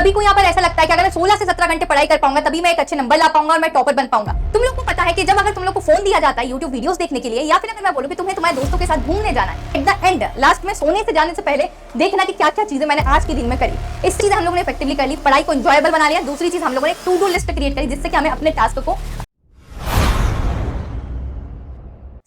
सभी को यहाँ पर ऐसा लगता है कि अगर मैं 16 से 17 घंटे पढ़ाई कर पाऊंगा तभी मैं एक अच्छे नंबर ला पाऊंगा और मैं टॉपर बन पाऊंगा। तुम लोग को पता है कि जब अगर तुम लोग को फोन दिया जाता है यूट्यूब वीडियोस देखने के लिए, या फिर अगर मैं बोलूं कि तुम्हें तुम्हारे दोस्तों के साथ घूमने जाना है, एट द एंड लास्ट में सोने से जाने से पहले देखना कि क्या क्या चीजें मैंने आज के दिन में करी। इस चीज हम लोगों ने इफेक्टिवली कर ली, पढ़ाई को एंजॉयबल बना लिया। दूसरी चीज हम लोगों ने टू डू लिस्ट क्रिएट करी जिससे कि हमें अपने टास्क को,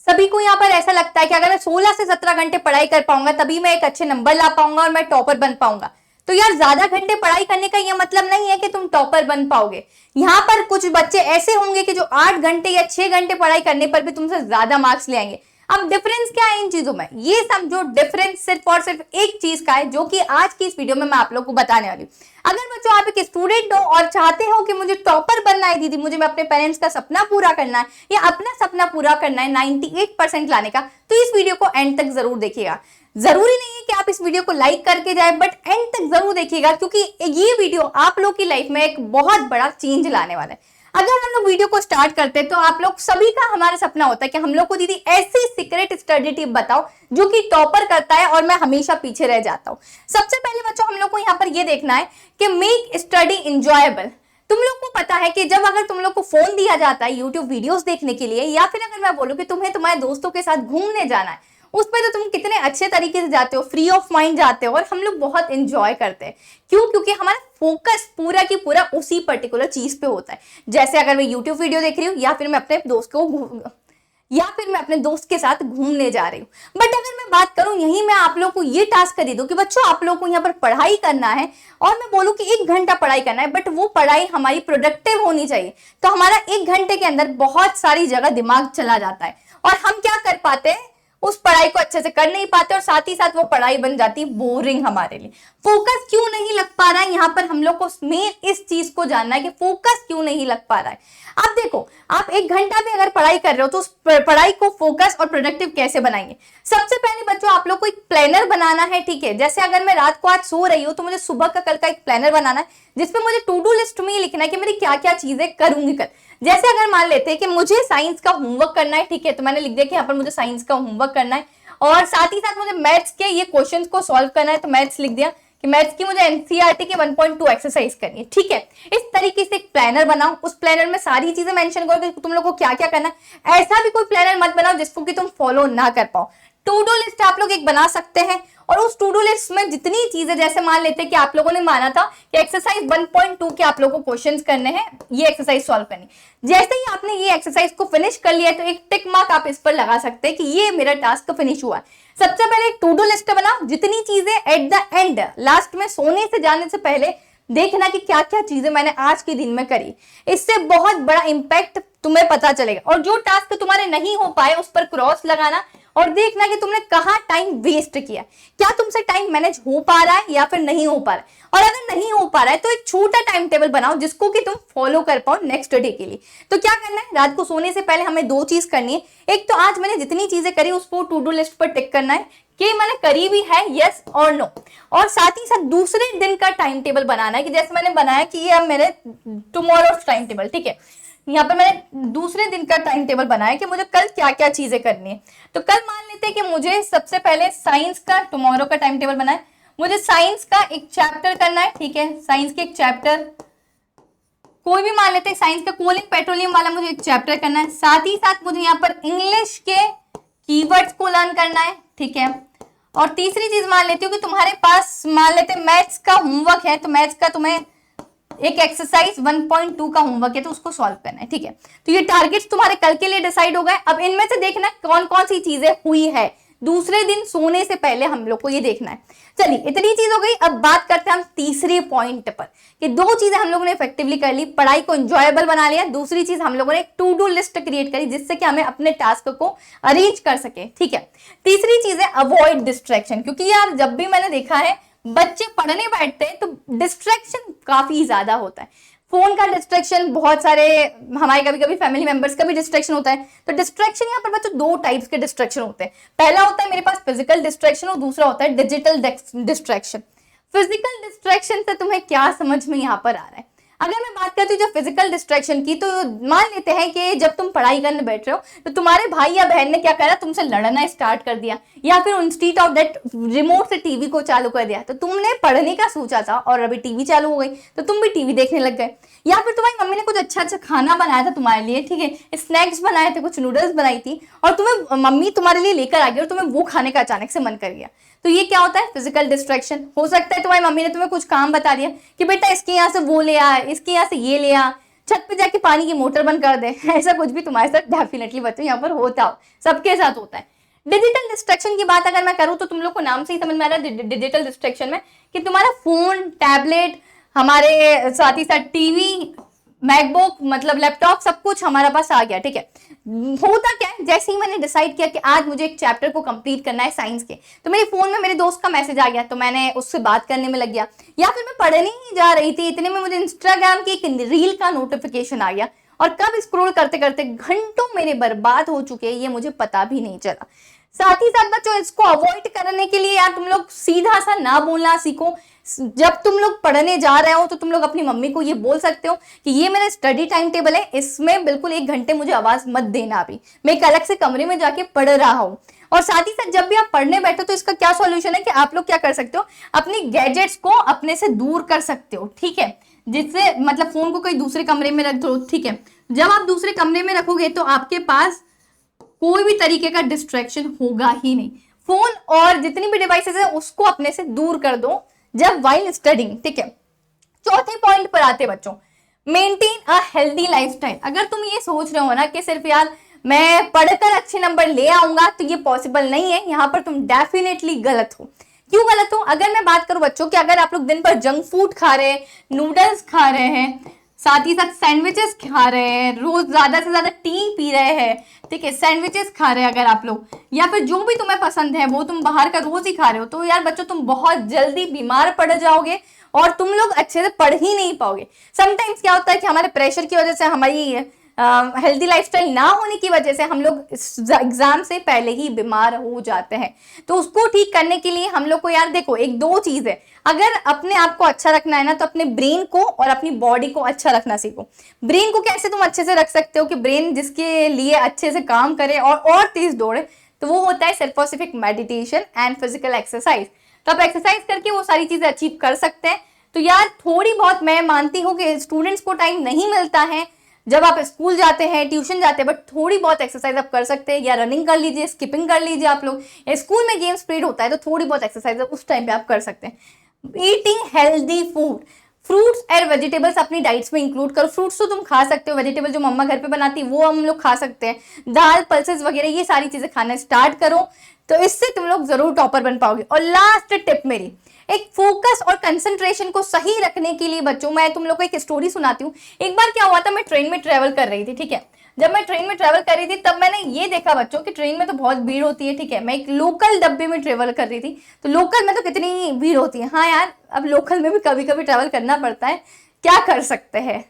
सभी को यहाँ पर ऐसा लगता है कि अगर मैं 16 से 17 घंटे पढ़ाई कर पाऊंगा तभी मैं एक अच्छे नंबर ला पाऊंगा और मैं टॉपर बन पाऊंगा। तो यार ज्यादा घंटे पढ़ाई करने का ये मतलब नहीं है कि तुम टॉपर बन पाओगे। यहाँ पर कुछ बच्चे ऐसे होंगे कि जो 8 घंटे या 6 घंटे पढ़ाई करने पर भी तुमसे ज्यादा मार्क्स ले आएंगे। अब डिफरेंस क्या है इन चीजों में, ये समझो डिफरेंस सिर्फ और सिर्फ एक चीज का है, जो कि आज की इस वीडियो में मैं आप लोग को बताने वाली हूँ। अगर बच्चों आप एक स्टूडेंट हो और चाहते हो कि मुझे टॉपर बनना है दीदी, मुझे अपने पेरेंट्स का सपना पूरा करना है या अपना सपना पूरा करना है 98% लाने का, तो इस वीडियो को एंड तक जरूर देखिएगा। जरूरी नहीं है कि आप इस वीडियो को लाइक करके जाए, बट एंड तक जरूर देखिएगा क्योंकि ये वीडियो आप लोग की लाइफ में एक बहुत बड़ा चेंज लाने वाला है। अगर हम लोग वीडियो को स्टार्ट करते हैं तो आप लोग सभी का हमारा सपना होता है कि हम लोग को दीदी ऐसी सीक्रेट स्टडी टिप बताओ जो कि टॉपर करता है और मैं हमेशा पीछे रह जाता हूँ। सबसे पहले बच्चों हम लोग को यहाँ पर ये देखना है कि मेक स्टडी इंजॉयबल। तुम लोग को पता है कि जब अगर तुम लोग को फोन दिया जाता है यूट्यूब वीडियोस देखने के लिए, या फिर अगर मैं बोलूँ कि तुम्हें तुम्हारे दोस्तों के साथ घूमने जाना है, उस पर तो तुम कितने अच्छे तरीके से जाते हो, फ्री ऑफ माइंड जाते हो और हम लोग बहुत एंजॉय करते हैं। क्यों? क्योंकि हमारा फोकस पूरा की पूरा उसी पर्टिकुलर चीज पे होता है। जैसे अगर मैं यूट्यूब वीडियो देख रही हूँ या फिर मैं अपने दोस्त के साथ घूमने जा रही हूँ। बट अगर मैं बात करूं, यही मैं आप लोग को ये टास्क दे दूं कि बच्चों आप लोग को यहाँ पर पढ़ाई करना है और मैं बोलूं कि 1 घंटा पढ़ाई करना है, बट वो पढ़ाई हमारी प्रोडक्टिव होनी चाहिए। तो हमारा 1 घंटे के अंदर बहुत सारी जगह दिमाग चला जाता है और हम क्या कर पाते हैं, उस पढ़ाई को अच्छे से कर नहीं पाते और साथ ही साथ वो पढ़ाई बन जाती है बोरिंग हमारे लिए। फोकस क्यों नहीं लग पा रहा है, यहाँ पर हम लोग को मेन इस चीज को जानना है कि फोकस क्यों नहीं लग पा रहा है। अब देखो, आप 1 घंटा भी अगर पढ़ाई कर रहे हो तो उस पढ़ाई को फोकस और प्रोडक्टिव कैसे बनाएंगे। सबसे पहले बच्चों आप लोग को एक प्लानर बनाना है, ठीक है। जैसे अगर मैं रात को आज सो रही हूँ तो मुझे सुबह का कल का एक प्लानर बनाना है जिसमें मुझे टू डू लिस्ट में लिखना है कि मेरी क्या क्या चीजें करूंगी कल। जैसे अगर मान लेते हैं कि मुझे साइंस का होमवर्क करना है, ठीक है, तो मैंने लिख दिया कि यहाँ पर मुझे साइंस का होमवर्क करना है और साथ ही साथ मुझे मैथ्स के ये क्वेश्चंस को सॉल्व करना है, तो मैथ्स लिख दिया कि मैथ्स की मुझे एनसीईआरटी के 1.2 एक्सरसाइज करनी है, ठीक है। इस तरीके से एक प्लानर बनाओ, उस प्लानर में सारी चीजें मेंशन करो कि तुम लोग को क्या क्या करना है। ऐसा भी कोई प्लानर मत बनाओ जिसको कि तुम फॉलो ना कर पाओ। टू डू लिस्ट आप लोग एक बना सकते हैं और उस टू डू लिस्ट में जितनी चीजें, जैसे मान लेते हैं कि आप लोगों ने माना था कि एक्सरसाइज 1.2 के आप लोगों को क्वेश्चंस करने हैं, ये एक्सरसाइज सॉल्व करनी। जैसे ही आपने ये एक्सरसाइज को फिनिश कर लिया तो एक टिक मार्क आप इस पर लगा सकते हैं कि ये मेरा टास्क फिनिश हुआ। सबसे पहले एक टू डू लिस्ट बनाओ, जितनी चीजें एट द एंड लास्ट में सोने से जाने से पहले देखना कि क्या क्या चीजें मैंने आज के दिन में करी। इससे बहुत बड़ा इंपैक्ट तुम्हें पता चलेगा। और जो टास्क तुम्हारे नहीं हो पाए उस पर क्रॉस लगाना और देखना कि तुमने कहाँ टाइम वेस्ट किया, क्या तुमसे टाइम मैनेज हो पा रहा है या फिर नहीं हो पा रहा है। और अगर नहीं हो पा रहा है तो एक छोटा टाइम टेबल बनाओ जिसको कि तुम फॉलो कर पाओ नेक्स्ट डे के लिए। तो क्या करना है, रात को सोने से पहले हमें 2 चीज करनी है। एक तो आज मैंने जितनी चीजें करी उसको टू डू लिस्ट पर टिक करना है कि मैंने करी भी है, यस और नो। और साथ ही साथ दूसरे दिन का टाइम टेबल बनाना है कि जैसे मैंने बनाया कि ये अब मेरे टुमारो टाइम टेबल, ठीक है। यहाँ पर मैंने दूसरे दिन का टाइम टेबल बनाया कि मुझे कल क्या क्या चीजें करनी है। तो कल मान लेते हैं कि मुझे सबसे पहले साइंस का टुमारो का टाइम टेबल बनाया, मुझे साइंस का एक चैप्टर करना है, ठीक है। साइंस के एक चैप्टर कोई भी मान लेते हैं, साइंस का कूलिंग पेट्रोलियम वाला मुझे एक चैप्टर करना है। साथ ही साथ मुझे यहाँ पर इंग्लिश के कीवर्ड्स को लर्न करना है, ठीक है। और तीसरी चीज मान लेती हूँ कि तुम्हारे पास मान लेते हैं मैथ्स का होमवर्क है, तो मैथ्स का तुम्हें एक एक्सरसाइज 1.2 का होमवर्क है तो उसको सॉल्व करना है, ठीक है। तो ये टारगेट्स तुम्हारे कल के लिए डिसाइड हो गए। अब इनमें से देखना कौन कौन सी चीजें हुई है दूसरे दिन सोने से पहले हम लोग को ये देखना है। चलिए इतनी चीज हो गई। अब बात करते हैं हम तीसरे पॉइंट पर कि 2 चीजें हम लोगों ने इफेक्टिवली कर ली, पढ़ाई को एंजॉयबल बना लिया। दूसरी चीज हम लोगों ने एक टू डू लिस्ट क्रिएट करी जिससे कि हमें अपने टास्क को अरेंज कर सके, ठीक है। तीसरी चीज है अवॉइड डिस्ट्रैक्शन, क्योंकि यार जब भी मैंने देखा है बच्चे पढ़ने बैठते हैं तो डिस्ट्रैक्शन काफी ज्यादा होता है। फोन का डिस्ट्रैक्शन, बहुत सारे हमारे कभी कभी फैमिली मेंबर्स का भी डिस्ट्रैक्शन होता है। तो डिस्ट्रैक्शन यहाँ पर बच्चों 2 टाइप्स के डिस्ट्रैक्शन होते हैं। पहला होता है मेरे पास फिजिकल डिस्ट्रैक्शन और दूसरा होता है डिजिटल डिस्ट्रैक्शन। फिजिकल डिस्ट्रैक्शन से तुम्हें क्या समझ में यहाँ पर आ रहा है? अगर मैं बात करती हूँ जो फिजिकल डिस्ट्रैक्शन की, तो मान लेते हैं कि जब तुम पढ़ाई करने बैठ रहे हो तो तुम्हारे भाई या बहन ने क्या करा, तुमसे लड़ना स्टार्ट कर दिया, या फिर इंस्टीट्यूट ऑफ दैट रिमोट से टीवी को चालू कर दिया। तो तुमने पढ़ने का सोचा था और अभी टीवी चालू हो गई तो तुम भी टीवी देखने लग गए। या फिर तुम्हारी मम्मी ने कुछ अच्छा अच्छा खाना बनाया था तुम्हारे लिए, ठीक है, स्नैक्स बनाए थे, कुछ नूडल्स बनाई थी, और तुम्हें मम्मी तुम्हारे लिए लेकर आ गई और तुम्हें वो खाने का अचानक से मन कर गया। तो ये क्या होता है, फिजिकल डिस्ट्रैक्शन। हो सकता है तुम्हारी मम्मी ने तुम्हें कुछ काम बता दिया कि बेटा इसके यहाँ से वो ले आ, इसके यहाँ से ये ले आ, छत पे जाके पानी की मोटर बंद कर दे। ऐसा कुछ भी तुम्हारे साथ डेफिनेटली बच्चों यहाँ पर होता हो, सबके साथ होता है। डिजिटल डिस्ट्रैक्शन की बात अगर मैं करूँ तो तुम लोग को नाम से ही समझ में आ रहा है डिजिटल डिस्ट्रैक्शन में कि तुम्हारा फोन, टैबलेट, हमारे साथ ही साथ टीवी, मैकबुक मतलब लैपटॉप, सब कुछ हमारे पास आ गया, ठीक है। होता क्या है, जैसे ही मैंने डिसाइड किया कि आज मुझे एक चैप्टर को कंप्लीट करना है साइंस के, तो मेरे फोन में मेरे दोस्त का मैसेज आ गया, तो मैंने उससे बात करने में लग गया। या फिर मैं पढ़ने ही जा रही थी, इतने में मुझे इंस्टाग्राम की एक रील का नोटिफिकेशन आ गया, और कब स्क्रॉल करते करते घंटों मेरे बर्बाद हो चुके ये मुझे पता भी नहीं चला। साथ ही साथ बच्चों, इसको अवॉइड करने के लिए यार तुम लोग सीधा सा ना बोलना सीखो। जब तुम लोग पढ़ने जा रहे हो तो तुम लोग अपनी मम्मी को ये बोल सकते हो कि ये मेरा स्टडी टाइम टेबल है, इसमें बिल्कुल 1 घंटे मुझे आवाज मत देना, अभी मैं एक अलग से कमरे में जाके पढ़ रहा हूँ। और साथ ही साथ जब भी आप पढ़ने बैठो तो इसका क्या सॉल्यूशन है कि आप लोग क्या कर सकते हो, अपनी गैजेट्स को अपने से दूर कर सकते हो, ठीक है, जिससे मतलब फोन को कोई दूसरे कमरे में रख दो, ठीक है। जब आप दूसरे कमरे में रखोगे तो आपके पास कोई भी तरीके का डिस्ट्रैक्शन होगा ही नहीं। फोन और जितनी भी डिवाइसेस है उसको अपने से दूर कर दो जब वाइल स्टडिंग, ठीक है। चौथे पॉइंट पर आते बच्चों, मेंटेन अ हेल्दी लाइफस्टाइल। अगर तुम ये सोच रहे हो ना कि सिर्फ यार मैं पढ़कर अच्छे नंबर ले आऊंगा, तो ये पॉसिबल नहीं है, यहाँ पर तुम डेफिनेटली गलत हो। क्यों गलत हो? अगर मैं बात करूं बच्चों कि अगर आप लोग दिन पर जंक फूड खा रहे हैं, नूडल्स खा रहे हैं, साथ ही साथ सैंडविचेस खा रहे हैं, रोज ज्यादा से ज्यादा टी पी रहे हैं, ठीक है, सैंडविचेस खा रहे हैं अगर आप लोग, या फिर जो भी तुम्हें पसंद है वो तुम बाहर का रोज ही खा रहे हो, तो यार बच्चों तुम बहुत जल्दी बीमार पड़ जाओगे और तुम लोग अच्छे से पढ़ ही नहीं पाओगे। समटाइम्स क्या होता है कि हमारे प्रेशर की वजह से, हमारी हेल्दी लाइफस्टाइल ना होने की वजह से हम लोग एग्जाम से पहले ही बीमार हो जाते हैं। तो उसको ठीक करने के लिए हम लोग को यार देखो, एक दो चीज है, अगर अपने आप को अच्छा रखना है ना तो अपने ब्रेन को और अपनी बॉडी को अच्छा रखना सीखो। ब्रेन को कैसे तुम अच्छे से रख सकते हो कि ब्रेन जिसके लिए अच्छे से काम करे और तेज दौड़े, तो वो होता है सेल्फ और सिर्फ मेडिटेशन एंड फिजिकल एक्सरसाइज। तो आप एक्सरसाइज करके वो सारी चीजें अचीव कर सकते हैं। तो यार थोड़ी बहुत मैं मानती हूँ कि स्टूडेंट्स को टाइम नहीं मिलता है जब आप स्कूल जाते हैं, ट्यूशन जाते हैं, बट थोड़ी बहुत एक्सरसाइज आप कर सकते हैं, या रनिंग कर लीजिए, स्किपिंग कर लीजिए आप लोग, या स्कूल में गेम्स पीरियड होता है तो थोड़ी बहुत एक्सरसाइज उस टाइम पे आप कर सकते हैं। Eating healthy food, fruits and vegetables अपनी डाइट्स में इंक्लूड करो। फ्रूट्स तो तुम खा सकते हो, वेजिटेबल जो मम्मा घर पे बनाती है वो हम लोग खा सकते हैं, दाल, पल्सेस वगैरह ये सारी चीजें खाना स्टार्ट करो, तो इससे तुम लोग जरूर टॉपर बन पाओगे। और लास्ट टिप मेरी, एक फोकस और कंसंट्रेशन को सही रखने के लिए बच्चों, मैं तुम लोग को एक स्टोरी सुनाती हूँ। एक बार क्या हुआ था, मैं ट्रेन में ट्रेवल कर रही थी, ठीक है। जब मैं ट्रेन में ट्रेवल कर रही थी तब मैंने ये देखा बच्चों कि ट्रेन में तो बहुत भीड़ होती है, ठीक है। मैं एक लोकल डब्बे में ट्रेवल कर रही थी, तो लोकल में तो कितनी भीड़ होती है। हाँ यार, अब लोकल में भी कभी कभी ट्रेवल करना पड़ता है, क्या कर सकते हैं,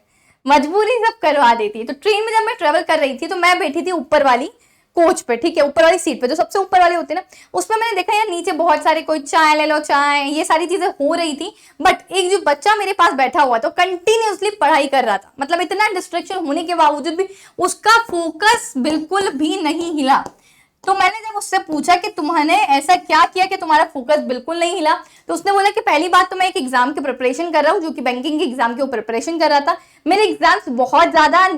मजबूरी सब करवा देती है। तो ट्रेन में जब मैं ट्रेवल कर रही थी तो मैं बैठी थी ऊपर वाली कोच पे, ठीक है, ऊपर वाली सीट पे, जो सबसे ऊपर वाली होती है ना, उसमें मैंने देखा यार नीचे बहुत सारे, कोई चाय ले लो चाय, ये सारी चीजें हो रही थी। बट एक जो बच्चा मेरे पास बैठा हुआ था कंटिन्यूअसली पढ़ाई कर रहा था, मतलब इतना डिस्ट्रैक्शन होने के बावजूद भी उसका फोकस बिल्कुल भी नहीं हिला। तो मैंने जब उससे पूछा कि तुम्हारे ऐसा क्या किया कि तुम्हारा फोकस बिल्कुल नहीं हिला, तो उसने बोला कि पहली बात तो मैं एक एग्जाम की प्रिपरेशन कर रहा हूँ, जो कि बैंकिंग के एग्जाम की प्रिपरेशन कर रहा था। मेरे एग्जाम्स बहुत ज्यादा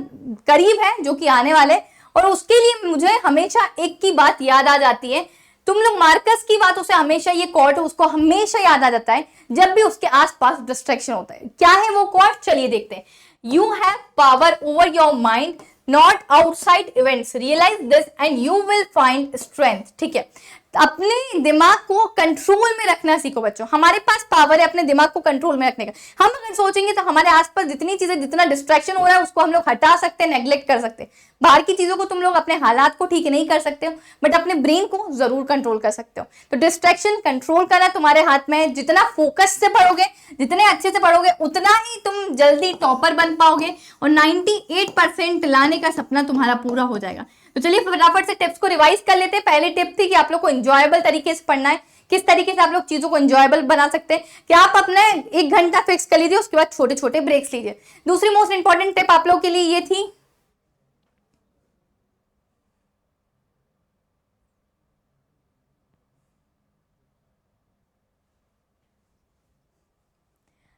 करीब है जो कि आने वाले, और उसके लिए मुझे हमेशा एक की बात याद आ जाती है। तुम लोग मार्कस की बात, उसे हमेशा ये कोट उसको हमेशा याद आ जाता है जब भी उसके आसपास डिस्ट्रैक्शन होता है। क्या है वो कोट, चलिए देखते हैं। You have power over your mind, not outside events, realise this and you will find strength, ठीक है। अपने दिमाग को कंट्रोल में रखना सीखो बच्चों। हमारे पास पावर है अपने दिमाग को कंट्रोल में रखने का। हम अगर सोचेंगे तो हमारे आसपास जितनी चीजें, जितना डिस्ट्रैक्शन हो रहा है उसको हम लोग हटा सकते हैं, नेग्लेक्ट कर सकते हैं। बाहर की चीजों को तुम लोग अपने हालात को ठीक नहीं कर सकते हो, बट अपने ब्रेन को जरूर कंट्रोल कर सकते हो। तो डिस्ट्रैक्शन कंट्रोल करना तुम्हारे हाथ में है। जितना फोकस से पढ़ोगे, जितने अच्छे से पढ़ोगे, उतना ही तुम जल्दी टॉपर बन पाओगे और 98% लाने का सपना तुम्हारा पूरा हो जाएगा। तो चलिए फटाफट से टिप्स को रिवाइज कर लेते हैं। पहली टिप थी कि आप लोग को एंजॉयबल तरीके से पढ़ना है, किस तरीके से आप लोग चीजों को एंजॉयबल बना सकते हैं कि आप अपने 1 घंटा फिक्स कर लीजिए, उसके बाद छोटे छोटे ब्रेक्स लीजिए। दूसरी मोस्ट इंपॉर्टेंट टिप आप लोग के लिए ये थी,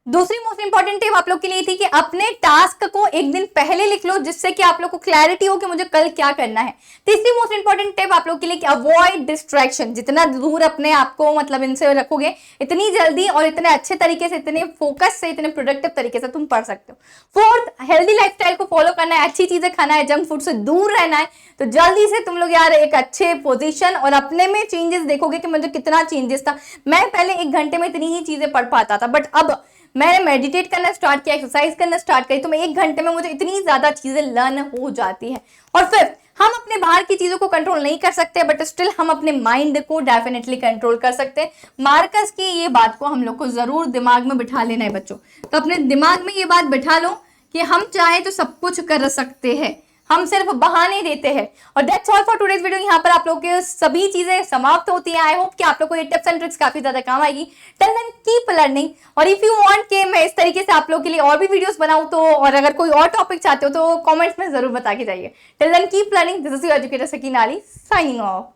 दूसरी मोस्ट इंपॉर्टेंट टिप आप लोग के लिए थी कि अपने टास्क को एक दिन पहले लिख लो, जिससे कि आप लोग को क्लैरिटी हो कि मुझे कल क्या करना है। तीसरी मोस्ट इंपॉर्टेंट टिप आप लोग के लिए कि अवॉइड डिस्ट्रैक्शन, जितना दूर अपने आप को मतलब इनसे रखोगे, इतनी जल्दी और इतने अच्छे तरीके से, इतने फोकस से, इतने प्रोडक्टिव तरीके से तुम पढ़ सकते हो। फोर्थ, हेल्दी लाइफस्टाइल को फॉलो करना है, अच्छी चीजें खाना है, जंक फूड से दूर रहना है। तो जल्दी से तुम लोग यार एक अच्छे पोजीशन और अपने में चेंजेस देखोगे कि मुझे कितना चेंजेस था। मैं पहले 1 घंटे में इतनी ही चीजें पढ़ पाता था, बट अब मैंने मेडिटेट करना स्टार्ट किया, एक्सरसाइज करना स्टार्ट करी, तो मैं 1 घंटे में मुझे इतनी ज्यादा चीजें लर्न हो जाती है। और फिर हम अपने बाहर की चीजों को कंट्रोल नहीं कर सकते, बट स्टिल हम अपने माइंड को डेफिनेटली कंट्रोल कर सकते हैं। मार्कस की ये बात को हम लोग को जरूर दिमाग में बिठा लेना है बच्चों। तो अपने दिमाग में ये बात बिठा लो कि हम चाहे तो सब कुछ कर सकते हैं, हम सिर्फ बहाने देते हैं। और that's all for today's video. यहाँ पर आप लोग के सभी चीजें समाप्त होती हैं। आई होप कि आप लोग को ये टिप्स एंड ट्रिक्स काफी ज्यादा काम आएगी। Till then keep learning. और इफ यू वांट कि मैं इस तरीके से आप लोग के लिए और भी वीडियोस बनाऊं तो, और अगर कोई और टॉपिक चाहते हो तो कमेंट्स में जरूर बता के जाइए। Till then keep learning. This is your educator Sakina Ali signing of.